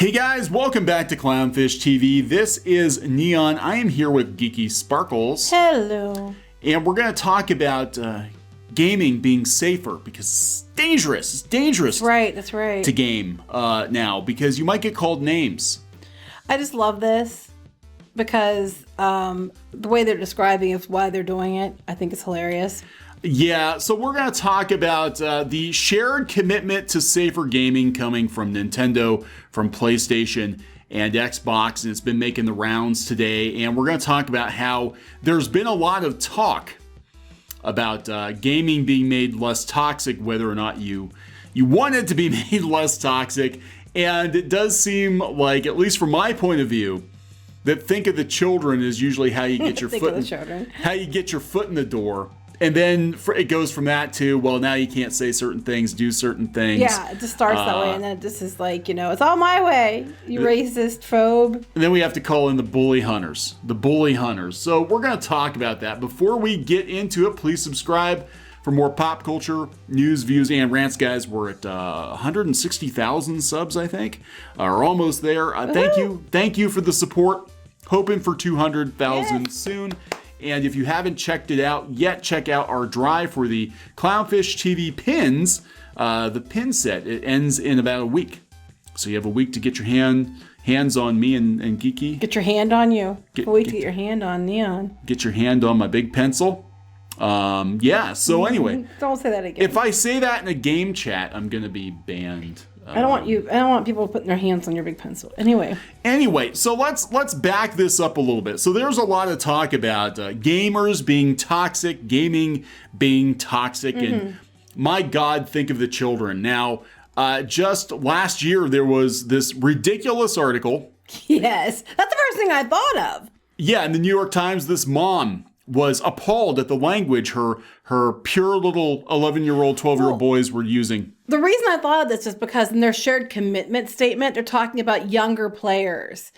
Hey guys, welcome back to Clownfish TV. This is Kneon. I am here with Geeky Sparkles. Hello. And we're going to talk about gaming being safer because it's dangerous. It's dangerous. That's right. To game now because you might get called names. I just love this because the way they're describing is why they're doing it. I think it's hilarious. Yeah, so we're going to talk about the shared commitment to safer gaming coming from Nintendo, from PlayStation, and Xbox, and it's been making the rounds today. And we're going to talk about how there's been a lot of talk about gaming being made less toxic, whether or not you want it to be made less toxic. And it does seem like, at least from my point of view, that think of the children is usually how you get your how you get your foot in the door. And then it goes from that to, well, now you can't say certain things, do certain things. Yeah, it just starts that way, and then it just is like, it's all my way, you racist phobe. And then we have to call in the bully hunters. So we're going to talk about that. Before we get into it, please subscribe for more pop culture news, views, and rants, guys. We're at 160,000 subs, I think. We're almost there. Thank you for the support. Hoping for 200,000 soon. And if you haven't checked it out yet, check out our drive for the Clownfish TV pins, the pin set. It ends in about a week. So you have a week to get your hands on me and Geeky. Get your hand on you. To get your hand on Kneon. Get your hand on my big pencil. So anyway. Don't say that again. If I say that in a game chat, I'm going to be banned. I don't want people putting their hands on your big pencil. Anyway, so let's back this up a little bit. So there's a lot of talk about gamers being toxic, gaming being toxic, and my God, think of the children. Now, just last year there was this ridiculous article. Yes, that's the first thing I thought of. Yeah, in the New York Times, this mom was appalled at the language her pure little 11-year-old, 12-year-old boys were using. The reason I thought of this is because in their shared commitment statement, they're talking about younger players.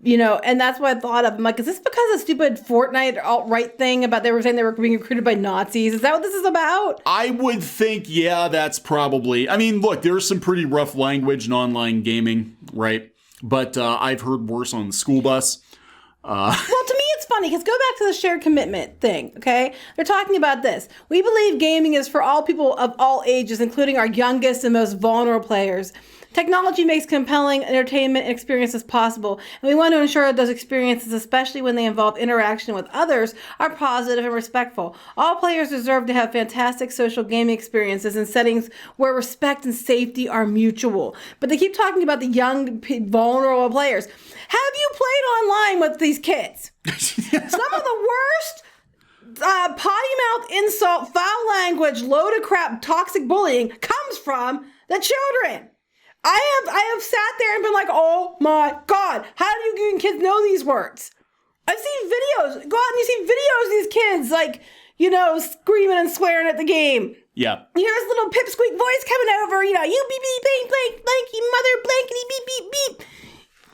And that's what I thought of. I'm like, is this because of stupid Fortnite alt-right thing about they were saying they were being recruited by Nazis? Is that what this is about? I would think, yeah, that's probably. I mean, look, there's some pretty rough language in online gaming, right? But I've heard worse on the school bus. Well, to me, it's funny because go back to the shared commitment thing, okay? They're talking about this. We believe gaming is for all people of all ages, including our youngest and most vulnerable players. Technology makes compelling entertainment experiences possible, and we want to ensure that those experiences, especially when they involve interaction with others, are positive and respectful. All players deserve to have fantastic social gaming experiences in settings where respect and safety are mutual. But they keep talking about the young, vulnerable players. Have you played online with these kids? Some of the worst potty mouth insult, foul language, load of crap, toxic bullying comes from the children. I have sat there and been like, oh my God, how do you kids know these words? I've seen videos. Go out and you see videos of these kids screaming and swearing at the game. Yeah. You hear this little pipsqueak voice coming over, you beep beep blank blank blanky mother blankety beep beep beep.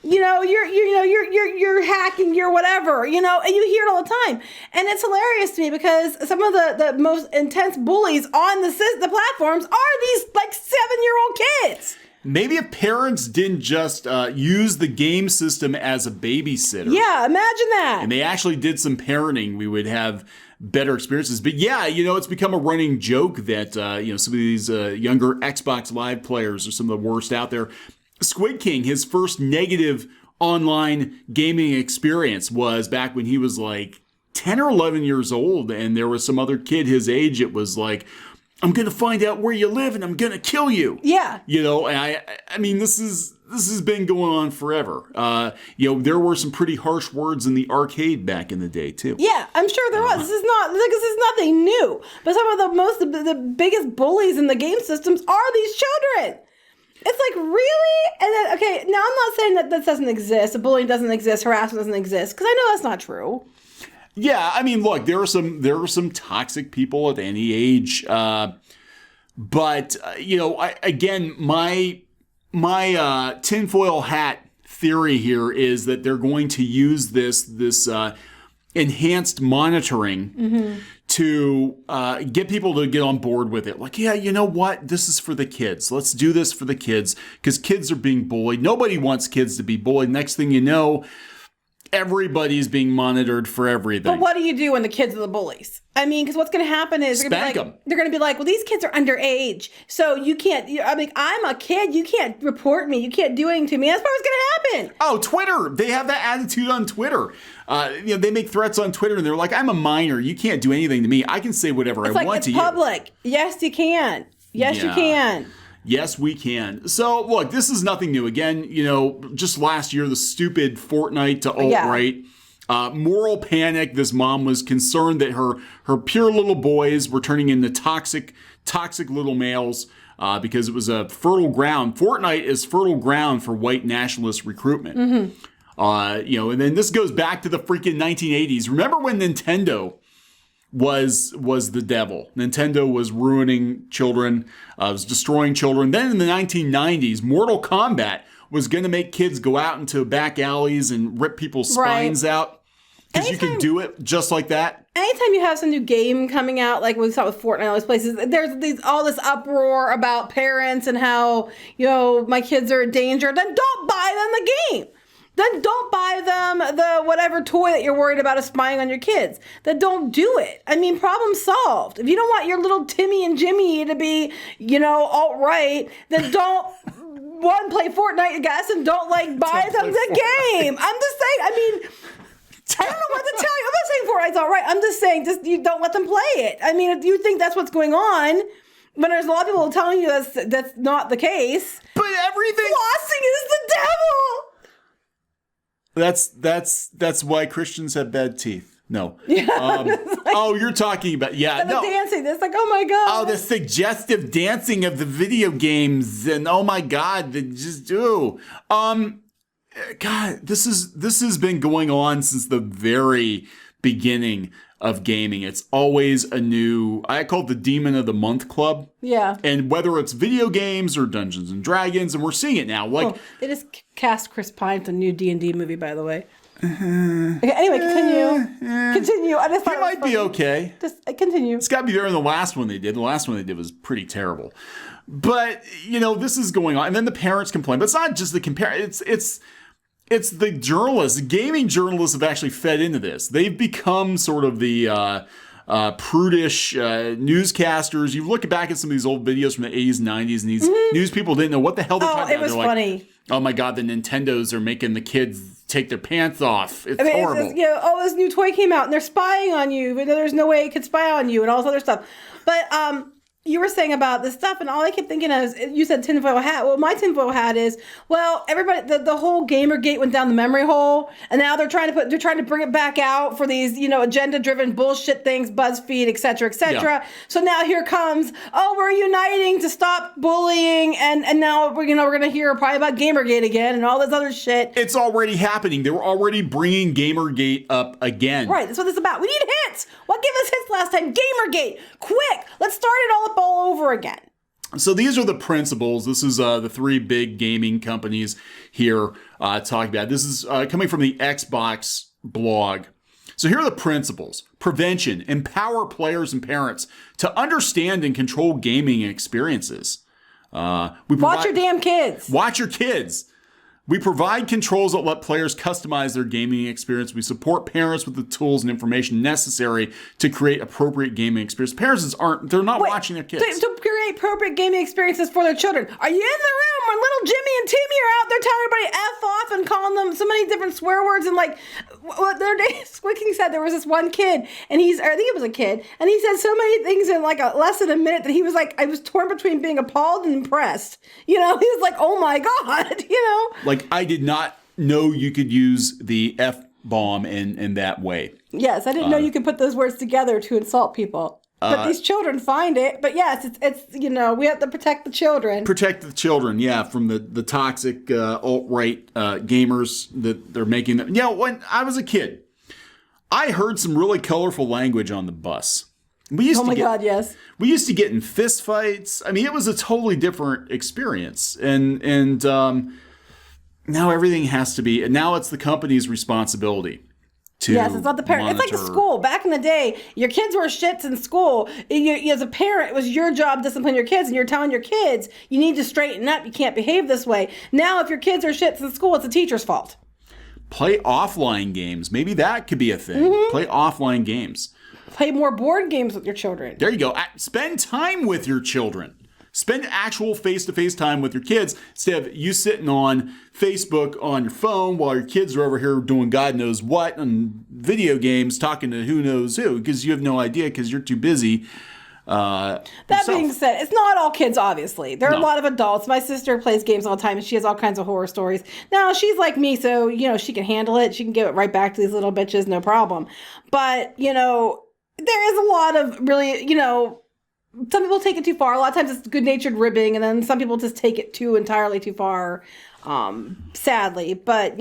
You're hacking, you're whatever, and you hear it all the time. And it's hilarious to me because some of the most intense bullies on the platforms are these 7-year-old kids. Maybe if parents didn't just use the game system as a babysitter. Yeah, imagine that. And they actually did some parenting, we would have better experiences. But yeah, it's become a running joke that, some of these younger Xbox Live players are some of the worst out there. Squid King, his first negative online gaming experience was back when he was 10 or 11 years old. And there was some other kid his age. It was like, I'm going to find out where you live and I'm going to kill you. Yeah. And I mean, this has been going on forever. There were some pretty harsh words in the arcade back in the day too. Yeah, I'm sure there was. This is nothing new. But some of the biggest bullies in the game systems are these children. It's like, really? And then, okay, now I'm not saying that this doesn't exist. Bullying doesn't exist. Harassment doesn't exist. Because I know that's not true. Yeah, I mean, look, there are some toxic people at any age, but again, my tinfoil hat theory here is that they're going to use this enhanced monitoring to get people to get on board with it. Like, yeah, you know what? This is for the kids. Let's do this for the kids because kids are being bullied. Nobody wants kids to be bullied. Next thing you know, everybody's being monitored for everything. But what do you do when the kids are the bullies? I mean, because what's going to happen is they're going to be like, well, these kids are underage, so you can't. I mean, I'm a kid. You can't report me. You can't do anything to me. That's what's going to happen. Oh, Twitter. They have that attitude on Twitter. They make threats on Twitter, and they're like, I'm a minor. You can't do anything to me. I can say whatever I want to you. It's public. Yes, you can. Yes, you can. Yes, we can. So, look, this is nothing new. Again, just last year, the stupid Fortnite to alt-right. Moral panic. This mom was concerned that her pure little boys were turning into toxic little males because it was a fertile ground. Fortnite is fertile ground for white nationalist recruitment. Mm-hmm. And then this goes back to the freaking 1980s. Remember when Nintendo was the devil? Nintendo was ruining children, was destroying children. Then in the 1990s, Mortal Kombat was going to make kids go out into back alleys and rip people's spines out. Because you can do it just like that. Anytime you have some new game coming out, like we saw with Fortnite and all those places, there's all this uproar about parents and how, my kids are in danger. Then don't buy them the game. Then don't buy them the whatever toy that you're worried about is spying on your kids. Then don't do it. I mean, problem solved. If you don't want your little Timmy and Jimmy to be, alt-right, then don't, play Fortnite, I guess, and don't, buy them the game. I'm just saying, I mean, I don't know what to tell you. I'm not saying Fortnite's all right. I'm just saying, you don't let them play it. I mean, if you think that's what's going on, but there's a lot of people telling you that's not the case. But everything... Flossing is the devil! That's why Christians have bad teeth. No. Yeah. You're talking about... Yeah, the dancing. It's like, oh my God. Oh, the suggestive dancing of the video games. And oh my God, they just do. God, this has been going on since the very beginning of gaming. It's always a new, I call it the Demon of the Month Club. Yeah. And whether it's video games or Dungeons and Dragons, and we're seeing it now. They just cast Chris Pine for the new D&D movie, by the way. Okay, anyway, continue. I just thought it might be okay. Just continue. It's got to be better than the last one they did. The last one they did was pretty terrible. But, this is going on. And then the parents complain. But it's not just the it's the journalists. Gaming journalists have actually fed into this. They've become sort of the prudish newscasters. You look back at some of these old videos from the 80s and 90s, and these news people didn't know what the hell they're talking about. It was funny. Oh my God, the Nintendos are making the kids take their pants off. It's horrible. This new toy came out, and they're spying on you, but there's no way it could spy on you, and all this other stuff. But you were saying about this stuff, and all I kept thinking is, you said tinfoil hat. Well, my tinfoil hat is, everybody, the whole Gamergate went down the memory hole, and now they're trying to bring it back out for these, agenda-driven bullshit things, BuzzFeed, et cetera, et cetera. Yeah. So now here comes, we're uniting to stop bullying, and now we're going to hear probably about Gamergate again and all this other shit. It's already happening. They were already bringing Gamergate up again. Right. That's what this is about. We need hits. What gave us hits last time? Gamergate. Quick. Let's start it all over again. So these are the principles. This is the three big gaming companies here talking about. This is coming from the Xbox blog. So here are the principles. Prevention. Empower players and parents to understand and control gaming experiences. Watch your damn kids. Watch your kids. We provide controls that let players customize their gaming experience. We support parents with the tools and information necessary to create appropriate gaming experience. Parents they're not watching their kids. To create appropriate gaming experiences for their children. Are you in the room when little Jimmy and Timmy are out there telling everybody F off and calling them so many different swear words? And the other day, Squicking said there was this one kid, and I think it was a kid, and he said so many things in less than a minute that he was like, I was torn between being appalled and impressed. He was like, oh my God, I did not know you could use the F-bomb in that way. Yes, I didn't know you could put those words together to insult people. But these children find it. But yes, it's we have to protect the children. Protect the children, yeah, from the toxic alt-right gamers that they're making them. When I was a kid, I heard some really colorful language on the bus. God, yes. We used to get in fist fights. I mean, it was a totally different experience. And now everything has to be, and now it's the company's responsibility to Yes, it's not the parent. It's like the monitor. school. Back in the day, your kids were shits in school. As a parent, it was your job to discipline your kids, and you're telling your kids, you need to straighten up. You can't behave this way. Now, if your kids are shits in school, it's the teacher's fault. Play offline games. Maybe that could be a thing. Play offline games. Play more board games with your children. There you go. Spend time with your children. Spend actual face-to-face time with your kids instead of you sitting on Facebook on your phone while your kids are over here doing God knows what on video games, talking to who knows who, because you have no idea because you're too busy. That being said, it's not all kids, obviously. There are a lot of adults. My sister plays games all the time, and she has all kinds of horror stories. Now, she's like me, so, she can handle it. She can give it right back to these little bitches, no problem. But, there is a lot of really, some people take it too far. A lot of times it's good-natured ribbing, and then some people just take it entirely too far, sadly. But,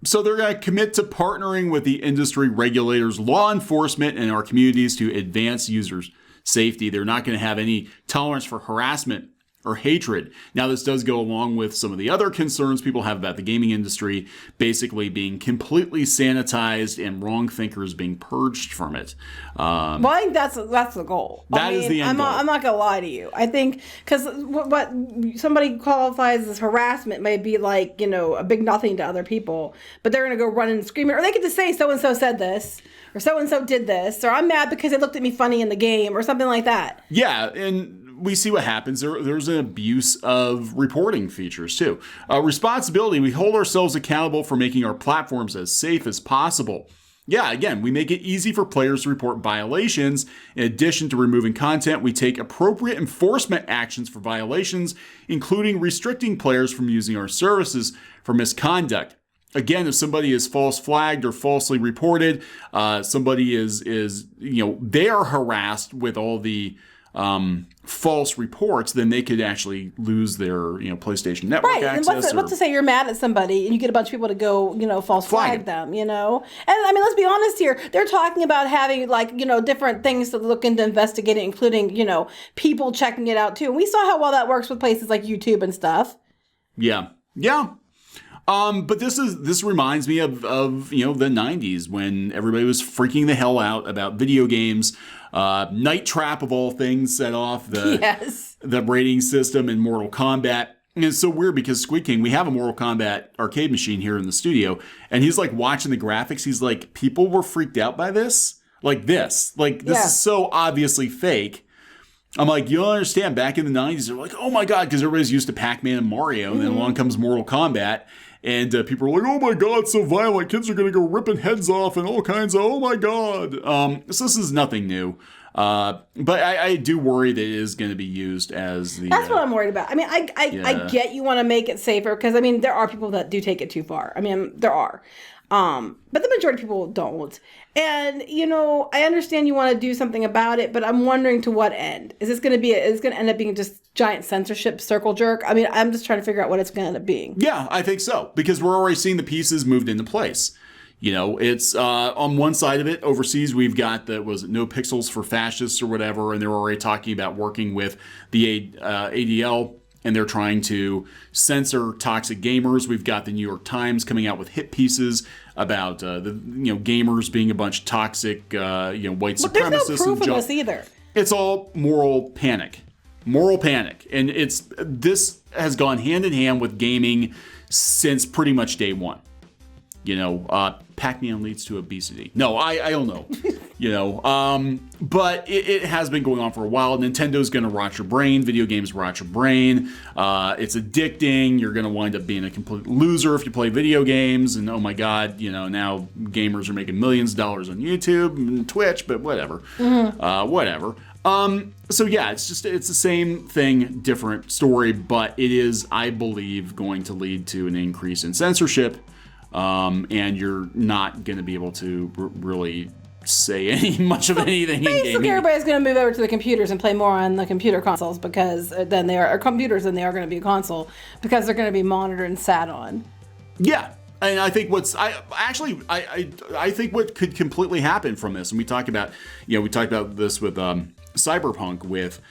So they're going to commit to partnering with the industry regulators, law enforcement, and our communities to advance users' safety. They're not going to have any tolerance for harassment or hatred. Now, this does go along with some of the other concerns people have about the gaming industry basically being completely sanitized and wrong thinkers being purged from it. Well, I think that's the goal. That is the end goal. I'm not going to lie to you. I think because what somebody qualifies as harassment may be like, a big nothing to other people, but they're going to go running and screaming, or they could just say so-and-so said this, or so-and-so did this, or I'm mad because they looked at me funny in the game, or something like that. Yeah, and we see what happens. There's an abuse of reporting features too. Responsibility. We hold ourselves accountable for making our platforms as safe as possible. Yeah, again, we make it easy for players to report violations. In addition to removing content, we take appropriate enforcement actions for violations, including restricting players from using our services for misconduct. Again, if somebody is false flagged or falsely reported, somebody is they are harassed with all the false reports, then they could actually lose their PlayStation Network access. And what's to say you're mad at somebody and you get a bunch of people to go false flag them, And I mean, let's be honest here. They're talking about having different things to look into investigating, including people checking it out too. And we saw how well that works with places like YouTube and stuff. Yeah. But this reminds me of the 90s when everybody was freaking the hell out about video games. Night Trap of all things set off the rating system in Mortal Kombat. And it's so weird because Squid King, we have a Mortal Kombat arcade machine here in the studio, and he's like watching the graphics. He's like, people were freaked out by this? This is so obviously fake. I'm like, you don't understand. Back in the 90s, they're like, oh my God, because everybody's used to Pac-Man and Mario, and then along comes Mortal Kombat. And people are like, oh my God, it's so violent. Kids are going to go ripping heads off and all kinds of, oh my God. So this is nothing new. But I do worry that it is going to be used as the... That's what I'm worried about. I mean, I get you want to make it safer because, I mean, there are people that do take it too far. I mean, there are. But the majority of people don't. And, I understand you want to do something about it, but I'm wondering to what end. Is this going to end up being just giant censorship circle jerk? I mean, I'm just trying to figure out what it's going to end up being. Yeah, I think so. Because we're already seeing the pieces moved into place. It's on one side of it, overseas, we've got no pixels for fascists or whatever, and they're already talking about working with the ADL, and they're trying to censor toxic gamers. We've got the New York Times coming out with hit pieces about gamers being a bunch of toxic white supremacists. But there's no proof of this either. It's all moral panic, and this has gone hand in hand with gaming since pretty much day one. Pac-Man leads to obesity. No, I don't know. But it has been going on for a while. Nintendo's going to rot your brain. Video games rot your brain. It's addicting. You're going to wind up being a complete loser if you play video games. And oh my God, now gamers are making millions of dollars on YouTube and Twitch, but whatever. Whatever. So yeah, it's the same thing, different story, but it is, I believe, going to lead to an increase in censorship. And you're not going to be able to really say much of anything in gaming. Basically, everybody's going to move over to the computers and play more on the computer consoles because then they are computers than they are going to be a console because they're going to be monitored and sat on. Yeah. And I think I think what could completely happen from this, and we talked about this with Cyberpunk with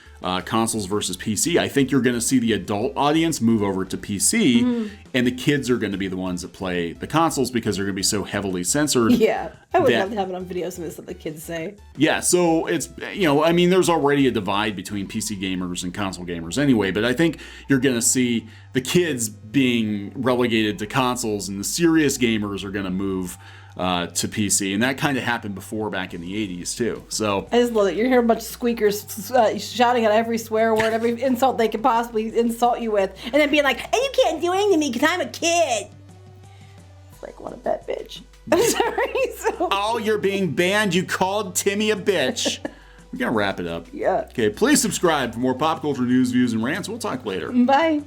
consoles versus PC. I think you're going to see the adult audience move over to PC, and the kids are going to be the ones that play the consoles because they're going to be so heavily censored. Yeah, I would love to have it on video, some of the stuff the kids say. Yeah, so it's, I mean, there's already a divide between PC gamers and console gamers anyway, but I think you're going to see the kids being relegated to consoles, and the serious gamers are going to move to PC, and that kind of happened before back in the 80s too. So I just love it. You're hearing a bunch of squeakers shouting at every swear word, every insult they could possibly insult you with, and then being like, "Hey, you can't do anything to me because I'm a kid." It's like, what a bet, bitch. I'm sorry. Oh, you're being banned. You called Timmy a bitch. We're gonna wrap it up. Yeah. Okay, please subscribe for more pop culture news, views, and rants. We'll talk later. Bye.